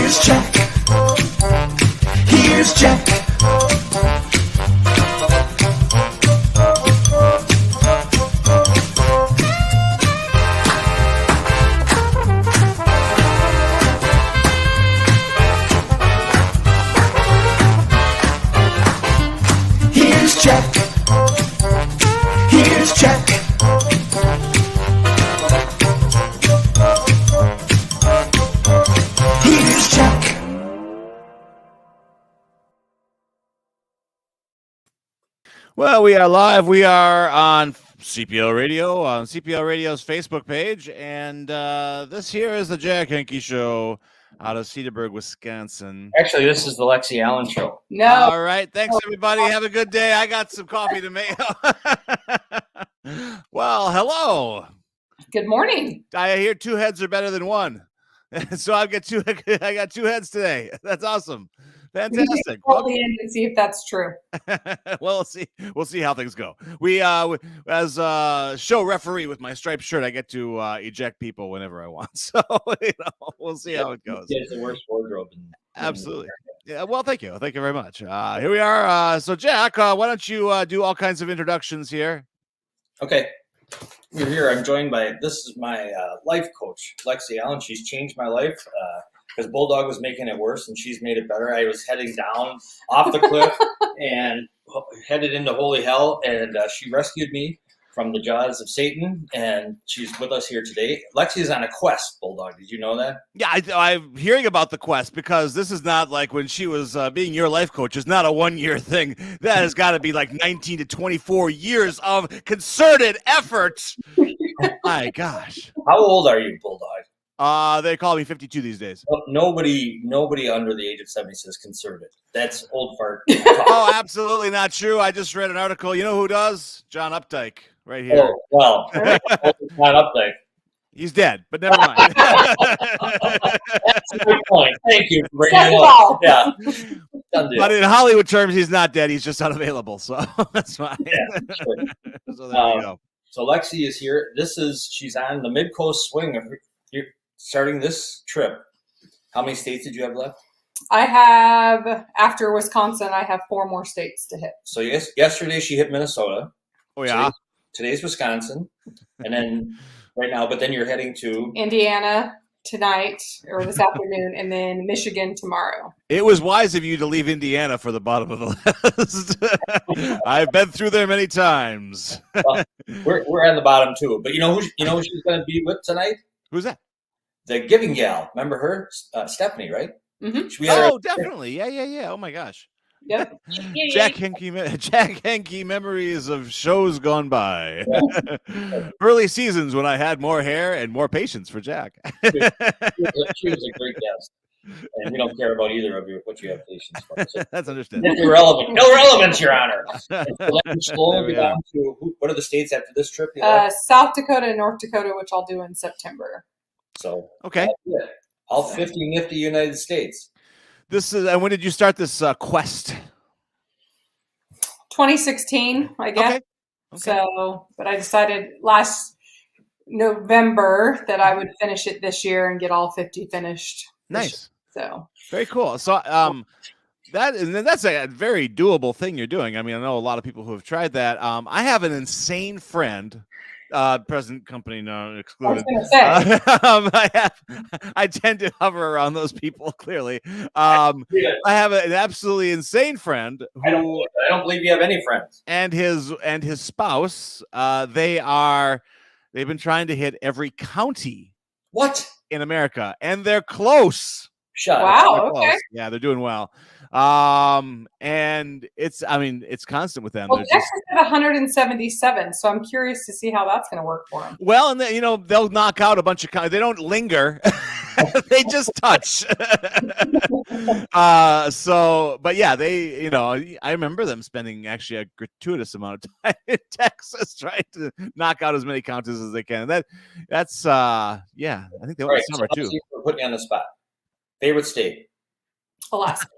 Here's Jack. Here's Jack. Here's Jack. Here's Jack. Here's Jack. Well, we are live. We are on CPL Radio, on CPL Radio's Facebook page, and this here is the Jack Henke Show out of Cedarburg, Wisconsin. Actually, this is the Lexi Allen Show. No. All right. Thanks, everybody. Have a good day. I got some coffee to make. Well, hello. Good morning. I hear two heads are better than one. So I got two heads today. That's awesome. Fantastic. Call the end and see if that's true. Well, we'll see how things go. We as a show referee with my striped shirt, I get to eject people whenever I want. So we'll see how it goes. It's the worst wardrobe. Absolutely. Yeah. Well, thank you very much. Here we are. So Jack, why don't you do all kinds of introductions here? Okay. We're here. I'm joined by, this is my life coach, Lexi Allen. She's changed my life because Bulldog was making it worse and she's made it better. I was heading down off the cliff and headed into holy hell, and she rescued me from the jaws of Satan, and she's with us here today. Lexi is on a quest, Bulldog. Did you know that? Yeah, I'm hearing about the quest because this is not like when she was being your life coach. It's not a 1-year thing. That has got to be like 19 to 24 years of concerted effort. My gosh. How old are you, Bulldog? They call me 52 these days. Well, nobody under the age of 70 says concerted. That's old fart. Oh, absolutely not true. I just read an article. You know who does? John Updike, right here. Oh, well, not up there. He's dead, but never mind. That's a good point. Thank you for bringing it up. Yeah. But in Hollywood terms, he's not dead. He's just unavailable. So that's fine. Yeah, sure. So there you go. So Lexi is here. She's on the mid-coast swing. You're starting this trip. How many states did you have left? I have, after Wisconsin, I have 4 more states to hit. So yesterday she hit Minnesota. Oh, yeah. Today's Wisconsin. And then right now, but then you're heading to Indiana tonight or this afternoon, and then Michigan tomorrow. It was wise of you to leave Indiana for the bottom of the list. I've been through there many times. Well, we're on the bottom too. But you know who she's going to be with tonight? Who's that? The Giving Gal. Remember her? Stephanie, right? Mm-hmm. Oh, definitely. Yeah. Oh my gosh. Yep. Jack Henke memories of shows gone by. Yeah. Early seasons when I had more hair and more patience for Jack. She was a great guest. And we don't care about either of you, what you have patience for. So that's understandable. It's irrelevant. Irrelevance, Your Honor. So then slowly down to, what are the states after this trip? South Dakota and North Dakota, which I'll do in September. So okay. All 50 nifty United States. This is, and when did you start this quest? 2016, I guess. Okay. So, but I decided last November that I would finish it this year and get all 50 finished. Nice. So very cool. So that's a very doable thing you're doing. I mean, I know a lot of people who have tried that. I have an insane friend. Present company no excluded. I tend to hover around those people. Clearly, I have an absolutely insane friend. I don't believe you have any friends. And his spouse. They've been trying to hit every county. What in America, and they're close. Shut wow. Okay. Close. Yeah, they're doing well. And it's constant with them. Well, Texas at 177, so I'm curious to see how that's going to work for them. Well, and they'll knock out a bunch of they don't linger. They just touch. But yeah, I remember them spending actually a gratuitous amount of time in Texas trying to knock out as many counties as they can. That's I think they went summer too. We're putting you on the spot. Favorite state? Alaska.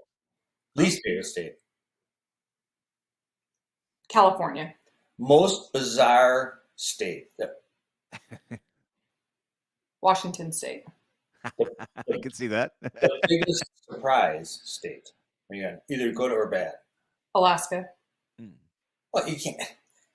Least favorite state? California. Most bizarre state? Washington State. I can see that. The biggest surprise state. You either good or bad. Alaska. Well, you can't.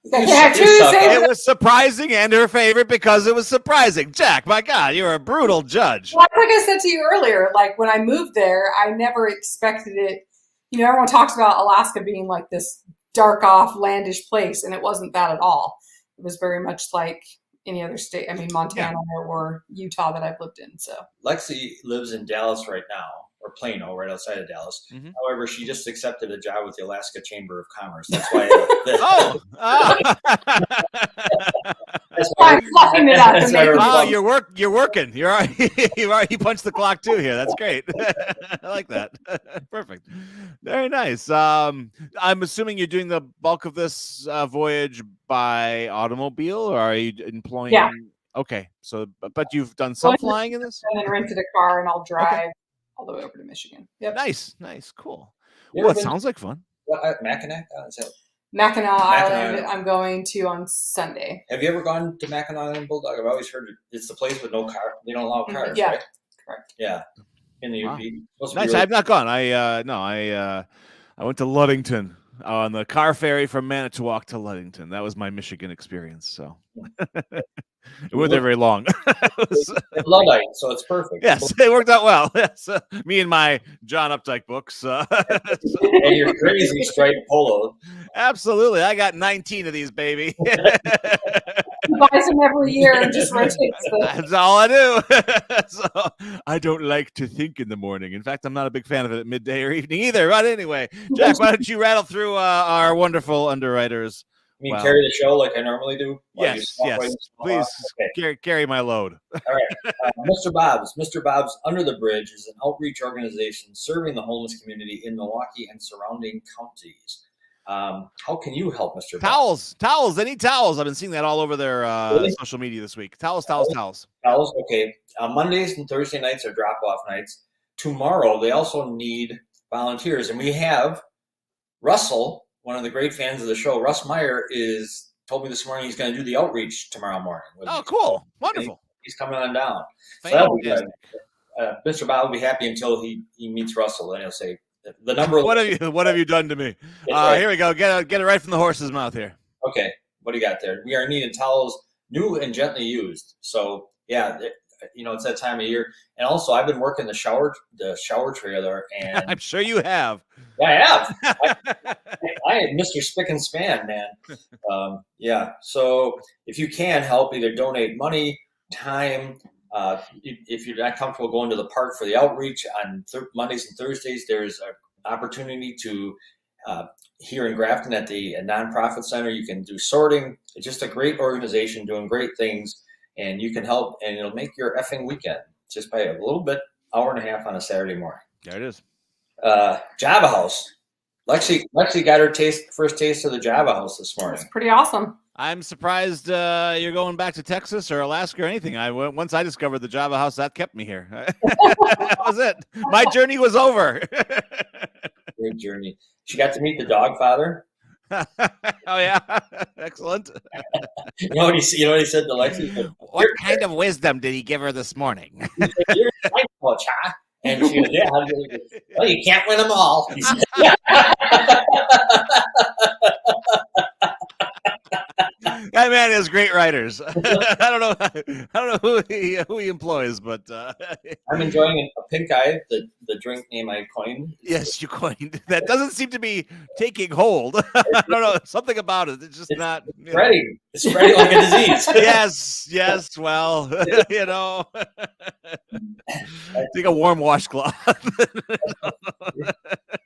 You can't have two suck. same- It was surprising and her favorite because it was surprising. Jack, my God, you're a brutal judge. Well, like I said to you earlier, like when I moved there, I never expected it. You know, everyone talks about Alaska being like this dark off landish place, and it wasn't that at all. It was very much like any other state. I mean, Montana or Utah that I've lived in. So Lexi lives in Dallas right now, or Plano, right outside of Dallas. Mhm. However, she just accepted a job with the Alaska Chamber of Commerce. That's why. That's why. I'm fluffing it up. That's why we're Oh, bumped. you're working. You're already punched the clock too here. That's great. I like that. Perfect. Very nice. I'm assuming you're doing the bulk of this voyage by automobile, or are you employing? Yeah. Okay. So, but you've done some Well, flying in this. And then rented a car, and I'll drive all the way over to Michigan. Yep. Nice. Cool. You Well, ever it been- sounds like fun. Mackinac? Is that- Mackinac Island, Island. I'm going to on Sunday. Have you ever gone to Mackinac Island, Bulldog? I've always heard it's the place with no car. They don't allow cars, Yeah. right? Correct. Yeah. In the Wow. UP. Supposed to be Nice. really- I've not gone. I went to Ludington on the car ferry from Manitowoc to Ludington. That was my Michigan experience. So it wasn't there very long. It was- It's Luddite, so it's perfect. yes, it worked out well. Yes, me and my John Updike books. And your crazy striped polo. Absolutely, I got 19 of these, baby. He buys them every year and just rotates them. That's all I do. So I don't like to think in the morning. In fact, I'm not a big fan of it at midday or evening either. But anyway, Jack, why don't you rattle through our wonderful underwriters? You mean Wow. carry the show like I normally do? While you Yes, walk yes. away and smile? Please Okay. carry my load. Mr. Bob's. Mr. Bob's Under the Bridge is an outreach organization serving the homeless community in Milwaukee and surrounding counties. How can you help, Mr. Bob? Towels. They need towels. I've been seeing that all over their Really? social media this week. Towels. Towels? Okay. Mondays and Thursday nights are drop-off nights. Tomorrow, they also need volunteers. And we have Russell, one of the great fans of the show. Russ Meyer told me this morning he's going to do the outreach tomorrow morning. with Oh, me. cool. Wonderful. He's coming on down. So that'll be good. Fantastic. Mr. Bob will be happy until he meets Russell, and he'll say the number. What have you done to me? Right. Here we go. Get it right from the horse's mouth here. Okay, what do you got there? We are needing towels, new and gently used. So yeah, it's that time of year. And also, I've been working the shower trailer, and I'm sure you have. I have. I am Mr. Spick and Span, man. Yeah. So if you can help, either donate money, time. If you're not comfortable going to the park for the outreach on Mondays and Thursdays, there's an opportunity to here in Grafton at the nonprofit center. You can do sorting. It's just a great organization doing great things, and you can help, and it'll make your effing weekend just by a little bit, hour and a half on a Saturday morning. There it is. Java House. Lexi got her first taste of the Java House this morning. It's pretty awesome. I'm surprised you're going back to Texas or Alaska or anything. Once I discovered the Java House, that kept me here. That was it. My journey was over. Great journey. She got to meet the dog father. Oh yeah, excellent. You know what he said to Lexi? He said, What kind of wisdom did he give her this morning? "You're a life coach, huh?" And she goes, "Yeah." Well, you can't win them all. He said, That man has great writers. I don't know who he employs, but I'm enjoying a pink eye, the drink name I coined. yes, you coined that. Doesn't seem to be taking hold. I don't know, something about it. It's just not Spreading. It's spreading like a disease. Yes. Well, take a warm washcloth.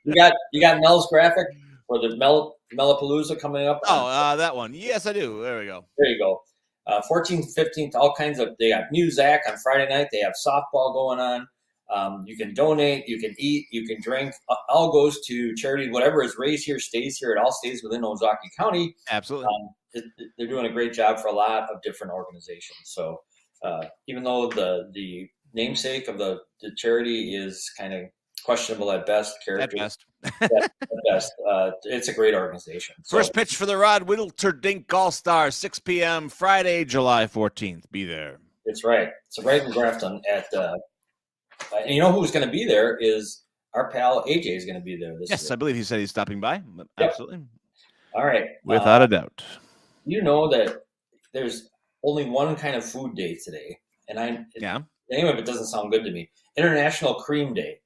You got Mel's graphic for the Mellapalooza coming up. Oh, that one. Yes, I do. There we go. There you go. 14th, 15th, all kinds of. They got music on Friday night. They have softball going on. You can donate. You can eat. You can drink. All goes to charity. Whatever is raised here stays here. It all stays within Ozaukee County. Absolutely. They're doing a great job for a lot of different organizations. So even though the namesake of the charity is kind of questionable at best, At best. it's a great organization. So, First pitch for the Rod Whittleterdink All-Star, 6 p.m. Friday, July 14th. Be there. it's right. It's right in Grafton at And you know who's going to be there is our pal AJ is going to be there this Yes, year. I believe he said he's stopping by. Yep. Absolutely. All right. Without a doubt. You know that there's only one kind of food day today, and the name of it doesn't sound good to me. International Cream Day.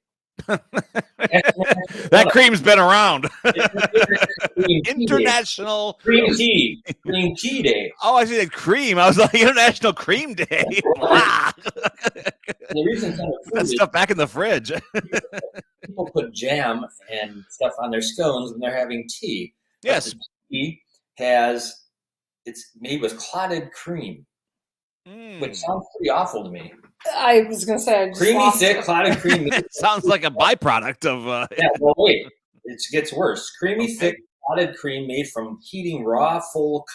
That cream's been around. International Cream Tea Day. Oh, I see that cream. I was like, International Cream Day. Wow. The reason it's food that stuff back in the fridge. People put jam and stuff on their scones when they're having tea. Yes. But the tea it's made with clotted cream, which sounds pretty awful to me. I was going to say, creamy, thick, clotted cream. It sounds like a byproduct of. Yeah, well, wait. It gets worse. Creamy, thick, clotted cream made from heating raw, full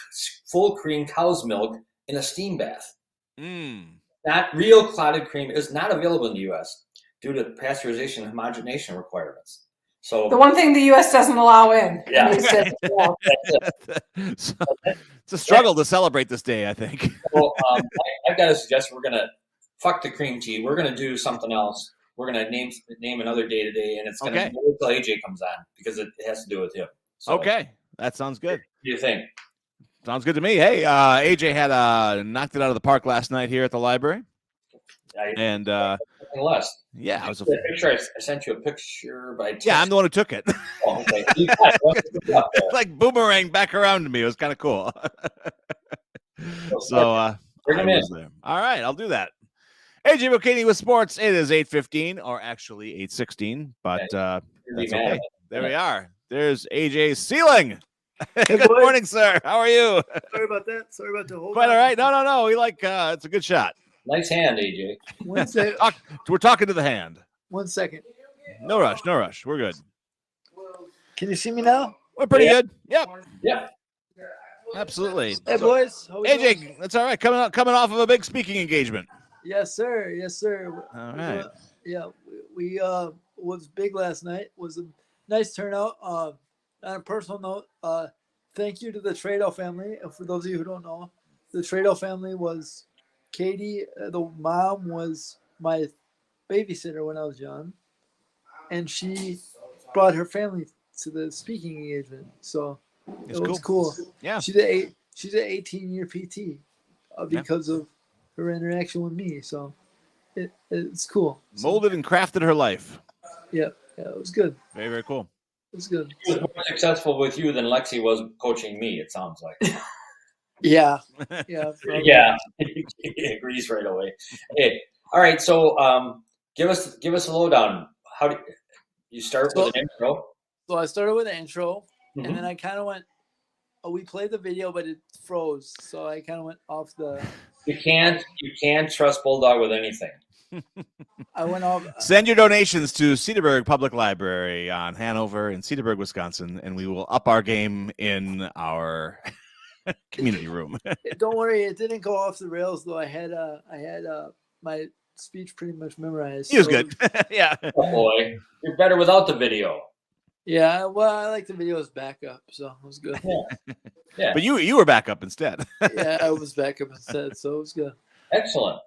cream cow's milk in a steam bath. Not real clotted cream is not available in the U.S. due to pasteurization and homogenation requirements. So the one thing the U.S. doesn't allow in. Yeah. So, it's a struggle to celebrate this day, I think. Well, I've got a suggestion. We're going to fuck the cream tea. We're going to do something else. We're going to name another day today, and it's going to be until AJ comes on because it has to do with him. So, okay. That sounds good. What do you think? Sounds good to me. Hey, AJ had knocked it out of the park last night here at the library. Less. Yeah, I was I sent you a picture by text. Yeah, I'm the one who took it. Oh, okay. Like boomerang back around to me. It was kind of cool. So bring him in. There. All right, I'll do that. AJ Bocchini with sports. It is 8:15, or actually 8:16, but that's okay. There we are. There's AJ Sealing. Good morning, sir. How are you? Sorry about that. Sorry about the whole. Quite all right. No. We like it's a good shot. Nice hand, AJ. We're talking to the hand. 1 second. No rush. We're good. Can you see me now? We're pretty good. Yep. Absolutely. Hey, boys. AJ, that's all right. Coming off of a big speaking engagement. Yes, sir. All right. We was big last night. Was a nice turnout. On a personal note, thank you to the Trado family. For those of you who don't know, the Trado family was Katie. The mom was my babysitter when I was young, and she brought her family to the speaking engagement. So it was cool. Yeah. She's an 18-year PT because of her interaction with me. So it's cool. Molded and crafted her life. Yeah, it was good. Very, very cool. It was good. She was more successful with you than Lexi was coaching me, it sounds like. Yeah. Yeah. He agrees right away. Hey, all right. So give us a lowdown. How do you start with an intro? So I started with an intro, and then I kind of went. We played the video, but it froze, so I kind of went off the. You can't trust Bulldog with anything. I went off. Send your donations to Cedarburg Public Library on Hanover in Cedarburg, Wisconsin, and we will up our game in our community room. Don't worry, it didn't go off the rails though. I had my speech pretty much memorized. He was good. Yeah. Oh boy, you're better without the video. Yeah, well, I like the video as backup, so it was good. Yeah. But you were back up instead. Yeah, I was backup instead, so it was good. Excellent.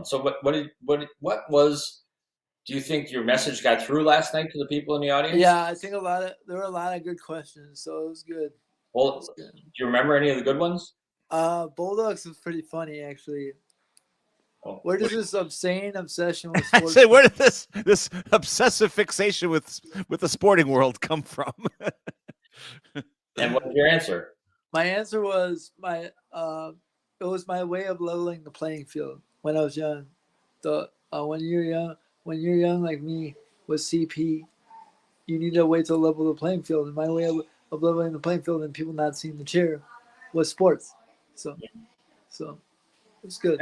So what was? Do you think your message got through last night to the people in the audience? Yeah, I think there were a lot of good questions, so it was good. Well, do you remember any of the good ones? Bulldogs was pretty funny, actually. Oh, where does this obscene obsession with sports? I say, where did this obsessive fixation with the sporting world come from? And what was your answer? My answer was it was my way of leveling the playing field when I was young. When you're young like me with CP, you need a way to level the playing field. And my way of leveling the playing field and people not seeing the chair was sports. So it's good.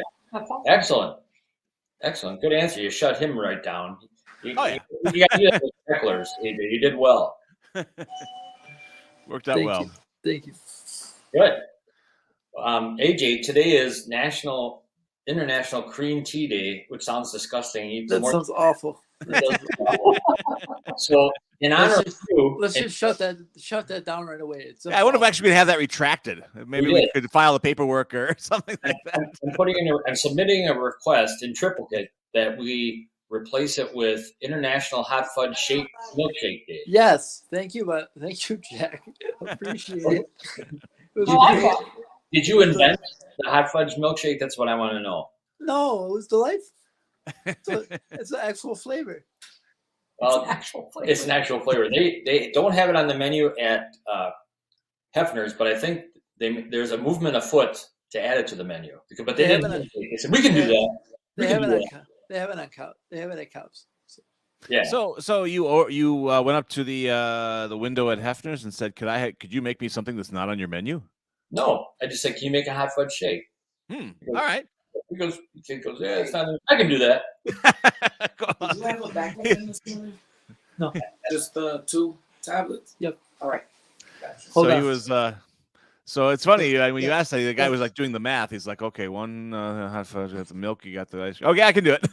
Excellent. Good answer. You shut him right down. You got to do that with hecklers. You did well. Worked out well. Thank you. Good. AJ, today is International Cream Tea Day, which sounds disgusting. Sounds awful. So, in honor of you, let's just shut that down right away. I would have actually been have that retracted. Maybe we could file the paperwork or something like that. I'm submitting a request in triplicate that we replace it with International Hot Fudge Shake Milkshake Day. Yes, thank you, Jack. Appreciate it. It was I like great. that. Did you invent the hot fudge milkshake? That's what I want to know. No, it was delightful. It's an actual flavor. Well, Actual flavor. it's an actual flavor. They don't have it on the menu at Hefner's, but I think there's a movement afoot to add it to the menu. But they didn't. They said we can do that. They have it at Cubs. So. Yeah. So you went up to the window at Hefner's and said, could you make me something that's not on your menu? No, I just said, can you make a hot fudge shake? All right. He goes, yeah, it's not. I can do that. Go on. Did you have a backup in this morning? No. Just 2 tablets? Yep. All right. Gotcha. So Hold he on. was. So it's funny when you asked that, the guy was like doing the math. He's like, okay, one hot fudge, got the milk, you got the ice. Okay, I can do it.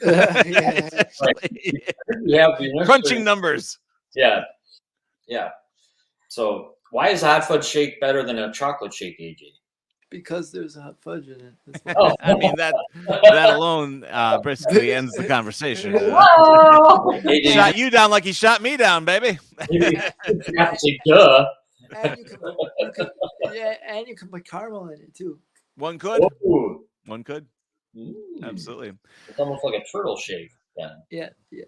Yeah. Crunching numbers. Yeah. Yeah. So why is a hot fudge shake better than a chocolate shake, AJ? Because there's a hot fudge in it. That's why. Oh, I mean that alone basically ends the conversation. Whoa! AJ, Shot you down like he shot me down, baby. you have to say, duh. And you can put caramel in it too. One could. Ooh. One could. Mm. Absolutely. It's almost like a turtle shake. Yeah. Yeah.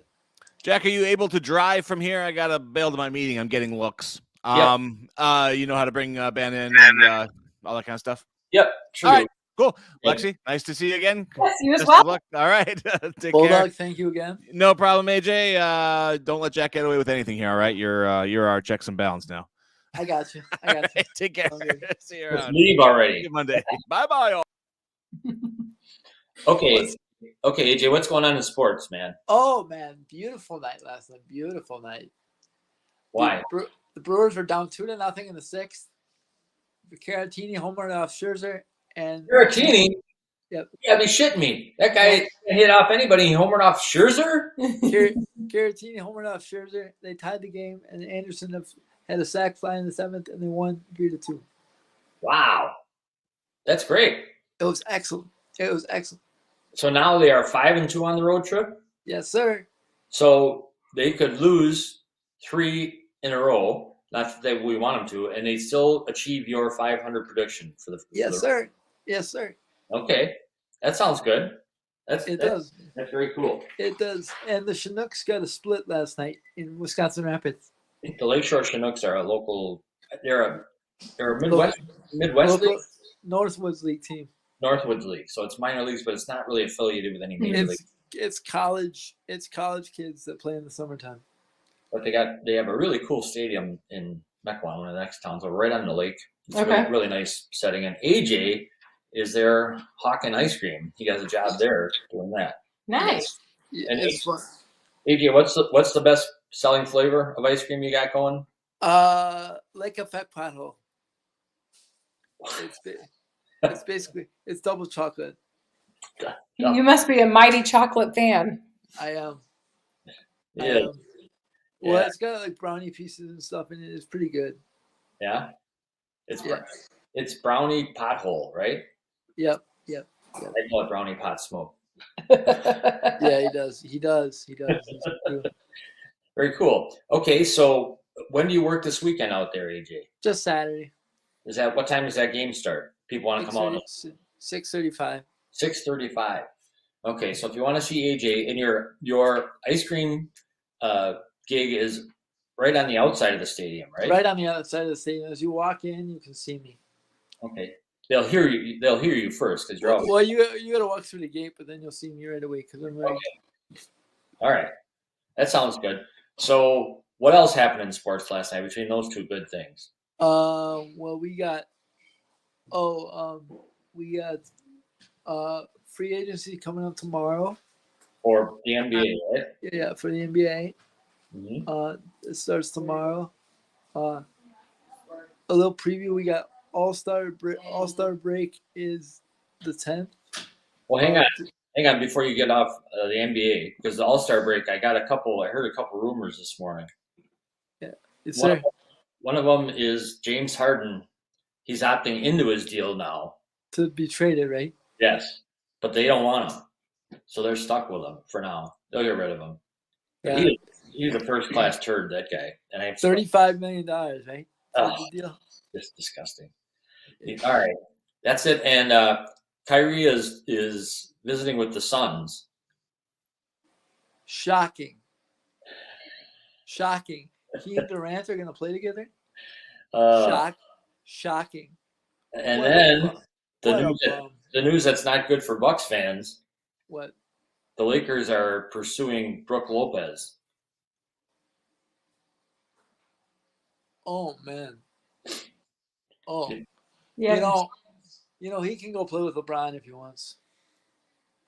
Jack, are you able to drive from here? I gotta bail to my meeting. I'm getting looks. You know how to bring Ben in and all that kind of stuff. Yep. True. All right, cool. Yeah. Lexi, nice to see you again. Yes, you as Best well. of luck. All right, take care. Bulldog, thank you again. No problem, AJ. Don't let Jack get away with anything here. All right, you're our checks and balance now. I got you. Take care. Okay. See you Let's around. leave already. Good Monday. Bye bye. Okay. Okay, AJ, what's going on in sports, man? Oh man, beautiful night last night. Beautiful night. Why? The Brewers were down 2-0 in the 6th. Caratini homered off Scherzer and Caratini? Yep. You gotta be shitting me. That guy hit off anybody. He homered off Scherzer? Caratini homered off Scherzer. They tied the game, and Anderson had a sac fly in the 7th, and they won 3-2. Wow. That's great. It was excellent. It was excellent. So now they are 5-2 on the road trip. Yes, sir. So they could lose 3 in a row. Not that we want them to, and they still achieve your 500 prediction for the. Yes, sir. Yes, sir. Okay, that sounds good. It does. That's very cool. It does. And the Chinooks got a split last night in Wisconsin Rapids. The Lakeshore Chinooks are a local. They're a Midwest league, Northwoods League team. Northwoods League. So it's minor leagues, but it's not really affiliated with any major league. It's college. It's college kids that play in the summertime. But they have a really cool stadium in Mequon, one of the next towns, so right on the lake. It's Okay. really nice setting. And AJ is there hawking ice cream. He has a job there doing that. Nice. Yeah, And it's fun. AJ, what's the best selling flavor of ice cream you got going? Lake Effect pothole. It's basically double chocolate. Yeah. You must be a mighty chocolate fan. I am. Yeah. Well, Yeah. it's got like brownie pieces and stuff in it. It's pretty good. Yeah. Yeah. It's brownie pothole, right? Yep. I call it brownie pot smoke. Yeah, he does. He does. He's true. Very cool. Okay, so when do you work this weekend out there, AJ? Just Saturday. What time does that game start? People want to come out. 6:35. 6:35. Okay, so if you want to see AJ, and your ice cream gig is right on the outside of the stadium, right? Right on the outside of the stadium. As you walk in, you can see me. Okay. They'll hear you. They'll hear you first because you're always. Well, you got to walk through the gate, but then you'll see me right away because I'm right. Okay. All right, that sounds good. So, what else happened in sports last night between those two good things? Well, we got free agency coming up tomorrow. For the NBA, right? Yeah, for the NBA. Mm-hmm. It starts tomorrow. A little preview. We got All-Star break is the 10th. Well, hang on before you get off the NBA, because the All-Star break, I heard a couple rumors this morning. Yes, sir. One of them is James Harden. He's opting into his deal now. To be traded, right? Yes, but they don't want him, so they're stuck with him for now. They'll get rid of him. Yeah. He's a first class turd, that guy. And I'm $35 million, right? Oh, For the deal. just disgusting. All right, that's it. And Kyrie is visiting with the Suns. Shocking. He and Durant are going to play together? Shocking. And What a then bum. the What a news, bum. the news that's not good for Bucks fans. What? The Lakers are pursuing Brooke Lopez. Oh, man. Oh. Yeah. You know, he can go play with LeBron if he wants.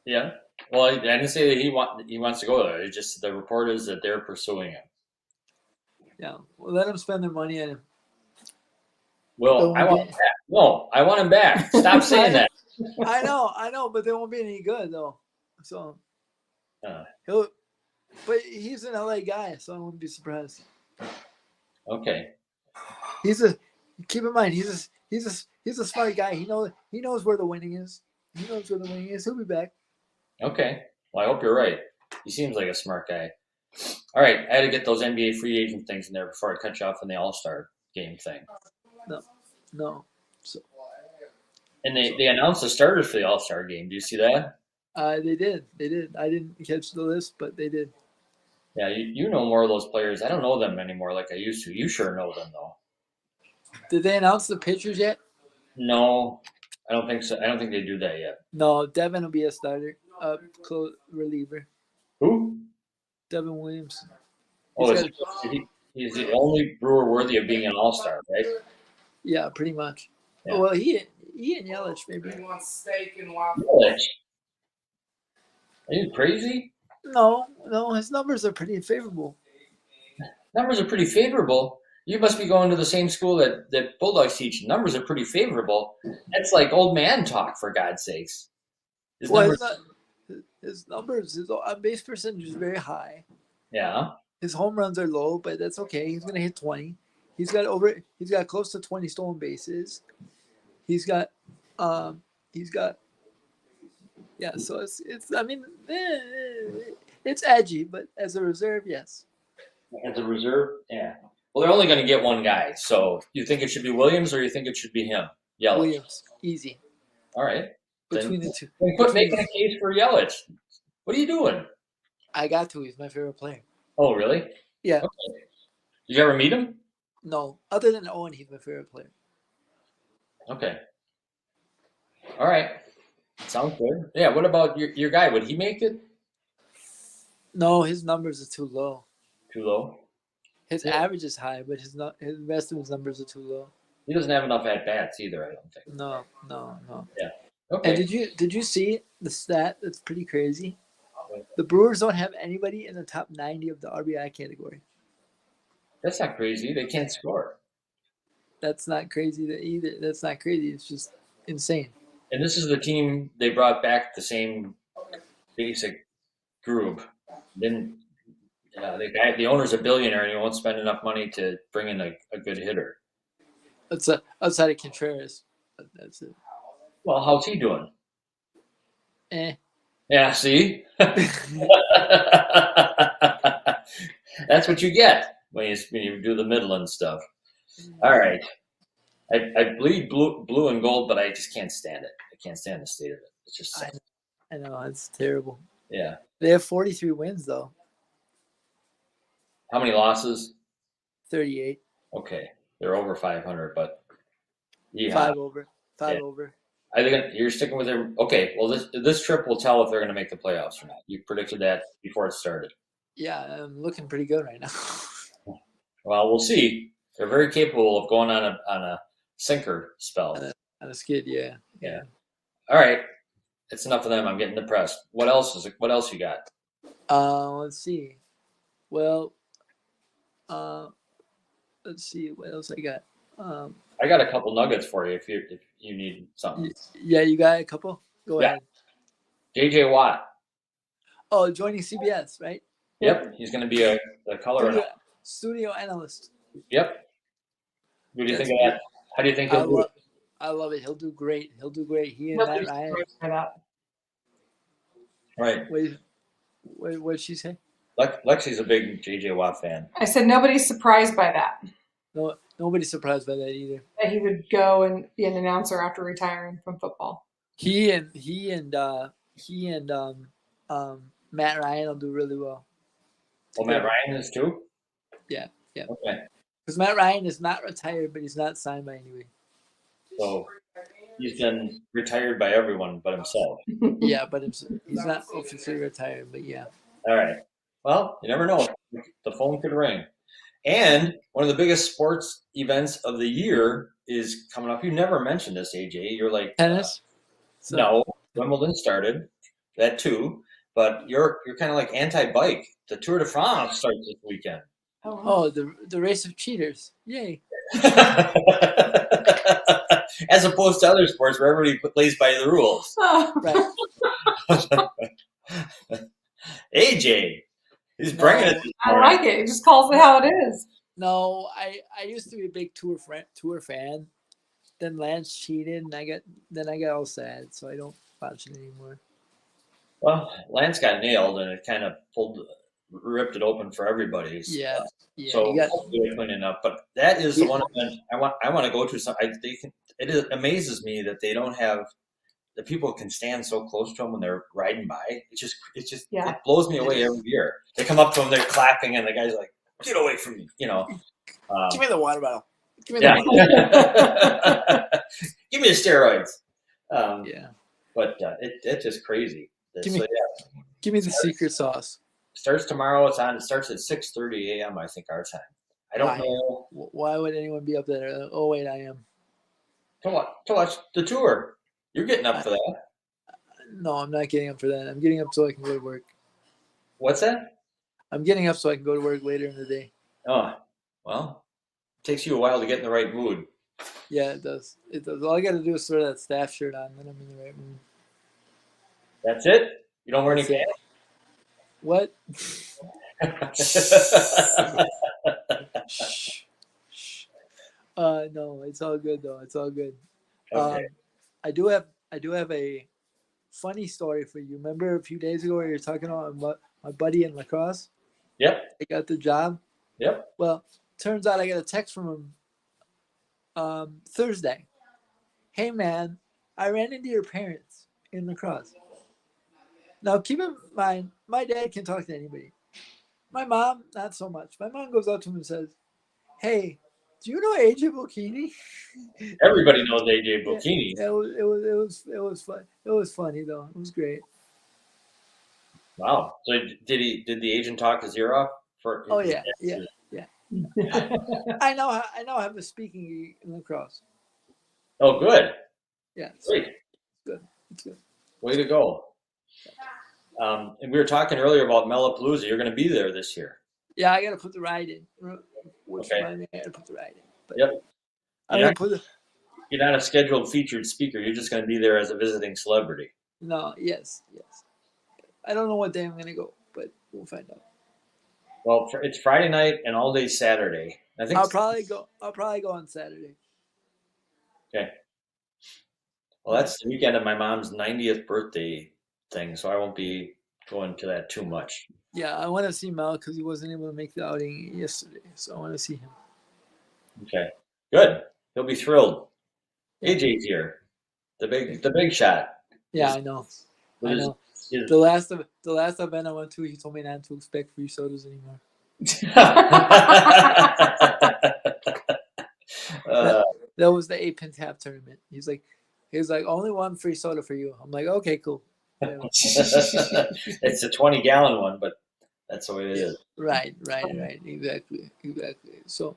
Yeah. Well, I didn't say that he wants to go there. It's just the report is that they're pursuing him. Yeah. Well, let him spend their money on him. Well, I want him back. No, I want him back. Stop saying that. I know, but they won't be any good though. So but he's an LA guy, so I wouldn't be surprised. Okay. Keep in mind he's a smart guy. He knows where the winning is. He'll be back. Okay. Well, I hope you're right. He seems like a smart guy. All right, I had to get those NBA free agent things in there before I cut you off on the All-Star game thing. No. So And they announced the starters for the All-Star game. Do you see that? they did. I didn't catch the list, but they did. Yeah, you know more of those players. I don't know them anymore like I used to. You sure know them, though. Did they announce the pitchers yet? No, I don't think so. I don't think they do that yet. No, Devin will be a starter, reliever. Who? Devin Williams. Oh, he's the only Brewer worthy of being an All-Star, right? Yeah, pretty much. Yeah. Well, he and Yelich maybe. He wants steak and waffles. Yelich. Are you crazy? No, his numbers are pretty favorable. Numbers are pretty favorable. You must be going to the same school that Bulldogs teach. Numbers are pretty favorable. That's like old man talk, for God's sakes. His numbers, his on base percentage is very high. Yeah. His home runs are low, but that's okay. He's gonna hit 20. He's got close to 20 stolen bases. So it's edgy, but as a reserve, yes. As a reserve, yeah. Well, they're only going to get one guy, so you think it should be Williams or you think it should be him? Yelich. Williams, easy. All right. Between the two. Then quit making a case for Yelich. What are you doing? I got to. He's my favorite player. Oh, really? Yeah. Okay. Did you ever meet him? No, other than Owen, he's my favorite player. Okay. All right. Sounds good. Yeah. What about your guy? Would he make it? No, his numbers are too low. Too low. His average is high, but his rest of his numbers are too low. He doesn't have enough at bats either. I don't think. No. Yeah. Okay. And did you see the stat? That's pretty crazy. The Brewers don't have anybody in the top 90 of the RBI category. That's not crazy. They can't score. That's not crazy either. That's not crazy. It's just insane. And this is the team they brought back the same basic group. Then the owner's a billionaire and he won't spend enough money to bring in a good hitter. That's outside of Contreras. But that's it. Well, how's he doing? Yeah, see? That's what you get when you do the Midland stuff. All right. I bleed blue and gold, but I just can't stand it. I can't stand the state of it. It's just sad. I know, it's terrible. Yeah. They have 43 wins, though. How many losses? 38. Okay. They're over 500, but yeah. 5 over. 5 over. I think you're sticking with them. Okay, well, this trip will tell if they're going to make the playoffs or not. You predicted that before it started. Yeah, I'm looking pretty good right now. Well, we'll see. They're very capable of going on a sinker spell. On a skid, yeah. Yeah. All right, it's enough of them. I'm getting depressed. What else you got? Let's see. Well, let's see what else I got. I got a couple nuggets for you if you need something. Yeah, you got a couple? Go ahead. J.J. Watt. Oh, joining CBS, right? Yep, he's going to be a color studio analyst. Yep. What do you think of that? How do you think he'll do? I love it. He'll do great. He and Matt Ryan. Right. What'd she say? Lexi's a big JJ Watt fan. I said nobody's surprised by that. No, nobody's surprised by that either. That he would go and be an announcer after retiring from football. He and Matt Ryan will do really well. Oh, Matt Ryan is too? Yeah. Okay. Because Matt Ryan is not retired, but he's not signed by anybody. So he's been retired by everyone but himself. Yeah, but he's not officially retired. But yeah. All right. Well, you never know. The phone could ring. And one of the biggest sports events of the year is coming up. You never mentioned this, AJ. You're like Tennis. So, no, Wimbledon started that too, but you're kind of like anti-bike. The Tour de France starts this weekend. Oh, the race of cheaters! Yay! As opposed to other sports where everybody plays by the rules. Right. AJ, he's bringing it. This I morning. like it. It just calls it how it is. No, I used to be a big tour fan. Then Lance cheated, and I got all sad, so I don't watch it anymore. Well, Lance got nailed, and it kind of ripped it open for everybody. Yeah. So you got, hopefully they're cleaning up. But that is the one event I want to go to. It amazes me that they don't have the people can stand so close to them when they're riding by. It just Yeah. it blows me away every year. They come up to them, they're clapping, and the guy's like, "Get away from me!" give me the water bottle. Give me Yeah. the water bottle. Give me the steroids. Yeah. But it's just crazy. Give me- Give me the secret sauce. Starts tomorrow. It starts at 6:30 a.m. I think our time. I don't Why? know Why would anyone be up there? Oh wait, I am. to watch the tour. You're getting up for that. No, I'm not getting up for that. I'm getting up so I can go to work. What's that? I'm getting up so I can go to work later in the day. Oh, well, it takes you a while to get in the right mood. Yeah, it does. It does. All I got to do is throw that staff shirt on, then I'm in the right mood. That's it? You don't wear any That's it. What? pants? Shh. Shh. No, it's all good though. It's all good. Okay. I do have a funny story for you. Remember a few days ago where you were talking about my buddy in lacrosse? Yep. He got the job. Yep. Well, turns out I got a text from him Thursday. Hey man, I ran into your parents in lacrosse. Now keep in mind, my dad can talk to anybody. My mom, not so much. My mom goes up to him and says, "Hey, do you know AJ Bocchini?" Everybody knows AJ Bocchini. It was fun. It was funny though. It was great. Wow. So did the agent talk his ear off for? Oh yeah. I know how to speaking in lacrosse. Oh, good. Yeah, it's Great. good. It's good. Way to go. And we were talking earlier about Mellapalooza. You're going to be there this year. Yeah, I gotta put the ride in. Which Okay. one? I gotta put the ride in. But Yep. I'm Yeah. gonna put the You're not a scheduled featured speaker. You're just going to be there as a visiting celebrity. no. Yes. I don't know what day I'm gonna go, but we'll find out. Well, it's Friday night and all day Saturday. I think. I'll probably go on Saturday. Okay. Well, that's the weekend of my mom's 90th birthday thing, so I won't be going to that too much. Yeah, I want to see Mel because he wasn't able to make the outing yesterday, so I want to see him. Okay. Good. He'll be thrilled. AJ's here. The big shot. Yeah, I know. With I his- know. his- The last event I went to, he told me not to expect free sodas anymore. That was the 8-pin tap tournament. He was like, only one free soda for you. I'm like, okay, cool. Yeah. It's a 20-gallon one, but that's the way it is. Right. Exactly. So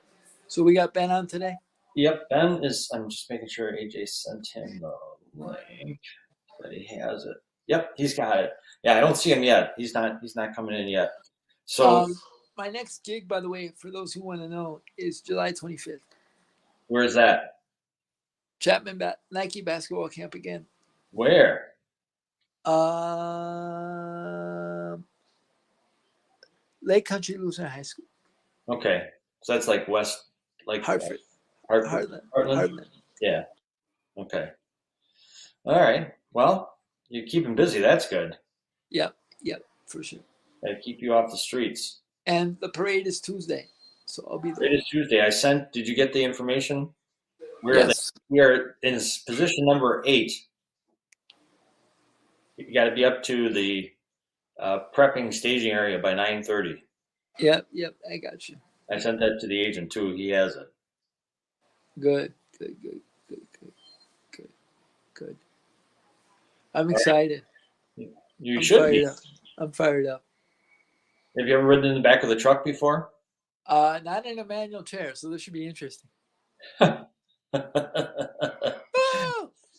we got Ben on today. Yep, Ben is. I'm just making sure AJ sent him the link that he has it. Yep, he's got it. Yeah, I don't see him yet. He's not coming in yet. So My next gig, by the way, for those who want to know, is July 25th. where is that? Chapman Nike basketball camp again. Where? Lake Country Lutheran High School. Okay, so that's like West, like Hartford. Heartland. Heartland. Yeah. Okay. All right. Well, you keep him busy. That's good. Yep, for sure. I keep you off the streets. And the parade is Tuesday, so I'll be there. It is Tuesday. Did you get the information? Yes. We are in position number 8. You got to be up to the prepping staging area by 9:30. Yep. I got you. I sent that to the agent too. He has it. Good. I'm excited. You I'm should fired be. up. I'm fired up. Have you ever ridden in the back of the truck before? Not in a manual chair, so this should be interesting. Oh,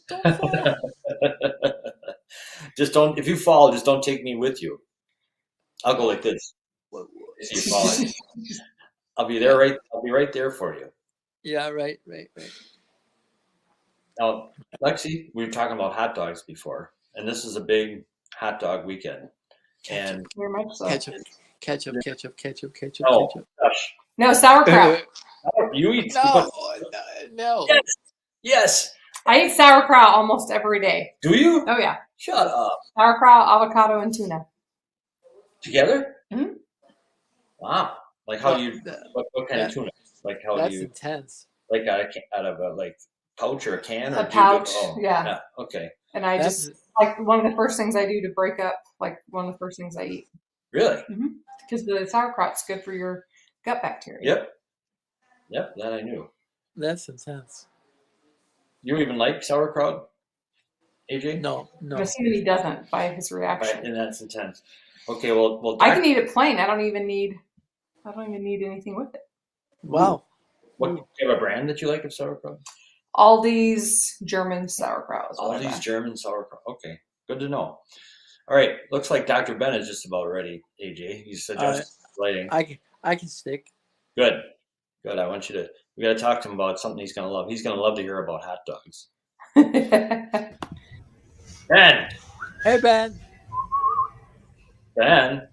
don't fall. Just don't. If you fall, just don't take me with you. I'll go like this. If you fall, I'll be there. I'll be right there for you. Yeah, right. Now, Lexi, we were talking about hot dogs before, and this is a big hot dog weekend. And Very much so. Ketchup. oh gosh, No, sauerkraut. you eat No. Yes. I eat sauerkraut almost every day. Do you? Oh, yeah. Shut up. Sauerkraut, avocado, and tuna. Together? Mhm. Wow. Like how do you? What kind of tuna? Like how That's do you? intense. Like out of a like pouch or a can or A do you pouch, do, yeah. Okay. And I That's just, like, one of the first things I do to break up, like, one of the first things I eat. Really? Because the sauerkraut's good for your gut bacteria. Yep. That I knew. that's intense. You even like sauerkraut, AJ? No. I'm assuming he doesn't by his reaction. Right, and that's intense. Okay, well, I can eat it plain. I don't even need anything with it. Wow. what do you have a brand that you like of sauerkraut? Aldi's German sauerkraut. Is what All I these buy. German sauerkraut. Okay, good to know. All right, looks like Dr. Ben is just about ready, AJ. He's adjusting lighting. I can stick. Good. We got to talk to him about something he's going to love. He's going to love to hear about hot dogs. Ben! Hey, Ben. Ben?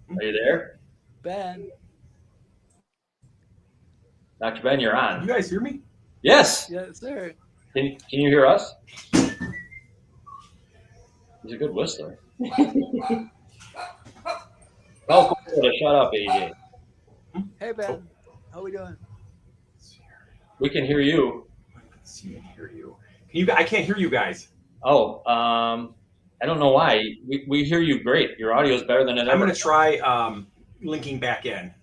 Are you there? Ben. Dr. Ben, you're You on. guys hear me? Yes. Yes, sir. Can you hear us? He's a good whistler. Oh, cool. Shut up, AJ. Hey, Ben. How we doing? We can hear you. Let's see and hear you. I can't hear you guys. Oh, I don't know why. We hear you great. Your audio is better than it ever. I'm going to try linking back in.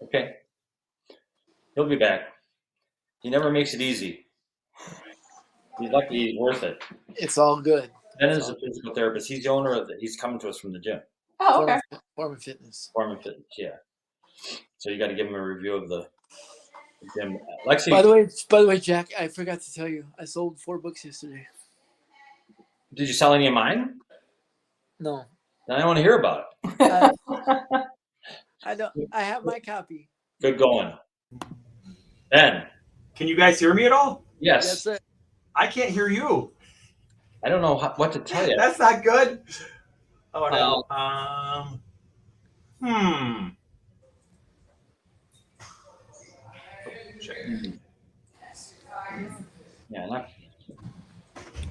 Okay. He'll be back. He never makes it easy. He's lucky he's worth it. It's all good. Ben is a physical therapist. He's the owner of it. He's coming to us from the gym. Oh, okay. Form and fitness. Form and Fitness, yeah. So you got to give him a review of the gym. Lexi, By the way, Jack, I forgot to tell you, I sold 4 books yesterday. did you sell any of mine? No. Then I want to hear about it. I don't. I have my copy. Good going. Ben, Can you guys hear me at all? yes. Yes, sir. I can't hear you. I don't know what to tell you. That's not good. Oh, Well- no. Yeah, not,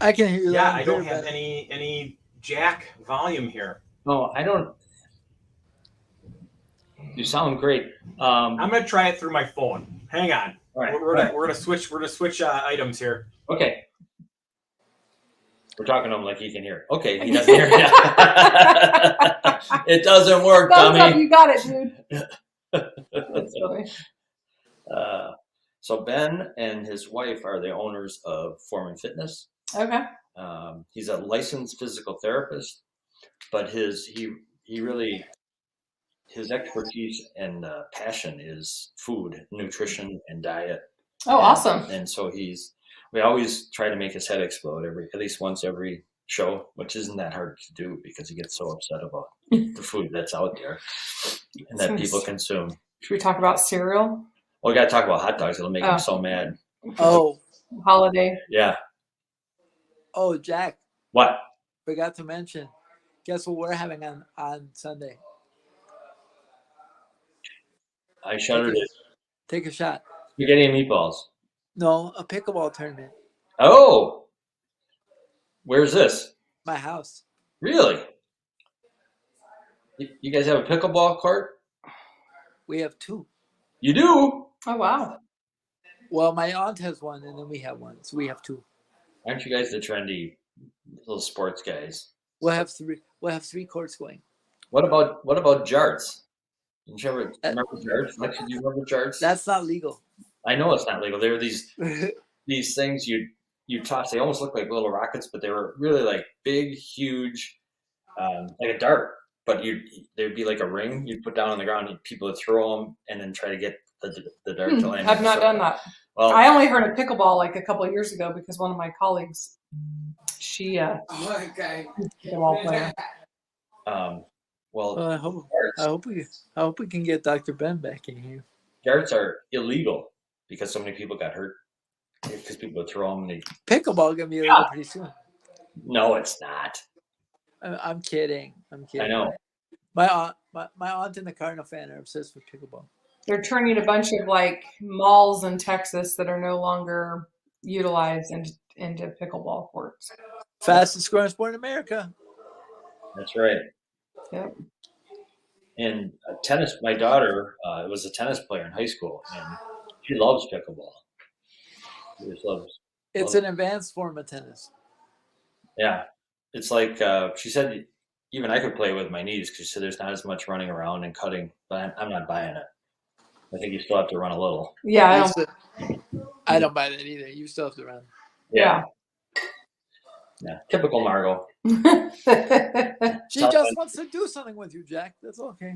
I can hear you. Yeah, loud I and don't clear, have Ben. any jack volume here. no, I don't. You sound great. I'm gonna try it through my phone. Hang on. All right. We're gonna switch items here. Okay. We're talking to him like he can hear. Okay, he doesn't hear it. It doesn't work, Thumbs up, dummy. you got it, dude. That's funny. So Ben and his wife are the owners of Form and Fitness. Okay. He's a licensed physical therapist, but his expertise and passion is food, nutrition, and diet. Oh, awesome. And so we always try to make his head explode at least once every show, which isn't that hard to do because he gets so upset about the food that's out there and that people consume. Should we talk about cereal? Well, we got to talk about hot dogs. It'll make him so mad. Oh, Holiday. Yeah. oh, Jack, What? forgot to mention. Guess what we're having on Sunday? I shuddered it. Take a shot. Spaghetti and meatballs. No, a pickleball tournament. Oh. Where's this? My house. Really? You guys have a pickleball court? We have 2. You do? Oh wow. Well, my aunt has one, and then we have one, so we have 2. Aren't you guys the trendy little sports guys? We'll have 3. We'll have 3 courts going. What about jarts? Did you ever remember jarts? Lexi, do you remember jarts? That's not legal. I know it's not legal. There were these things you toss. They almost look like little rockets, but they were really like big, huge, like a dart. But there'd be like a ring you'd put down on the ground, and people would throw them and then try to get the dart to land. I've not done that. Well, I only heard of pickleball like a couple of years ago because one of my colleagues, she Okay. pickleball player. well, I hope we can get Dr. Ben back in here. darts are illegal because so many people got hurt because people would throw them. And Pickleball gonna be illegal pretty soon. no, it's not. I'm kidding. I know. My aunt and the Cardinal fan are obsessed with pickleball. They're turning a bunch of like malls in Texas that are no longer utilized into pickleball courts. Fastest growing sport in America. That's right. Yep. And tennis, my daughter was a tennis player in high school, and she loves pickleball. She just loves. It's an advanced form of tennis. Yeah, it's like she said. Even I could play with my knees because she said there's not as much running around and cutting. But I'm not buying it. I think you still have to run a little. Yeah. I don't buy that either. You still have to run. Yeah. Typical Margot. She just wants to do something with you, Jack. That's okay.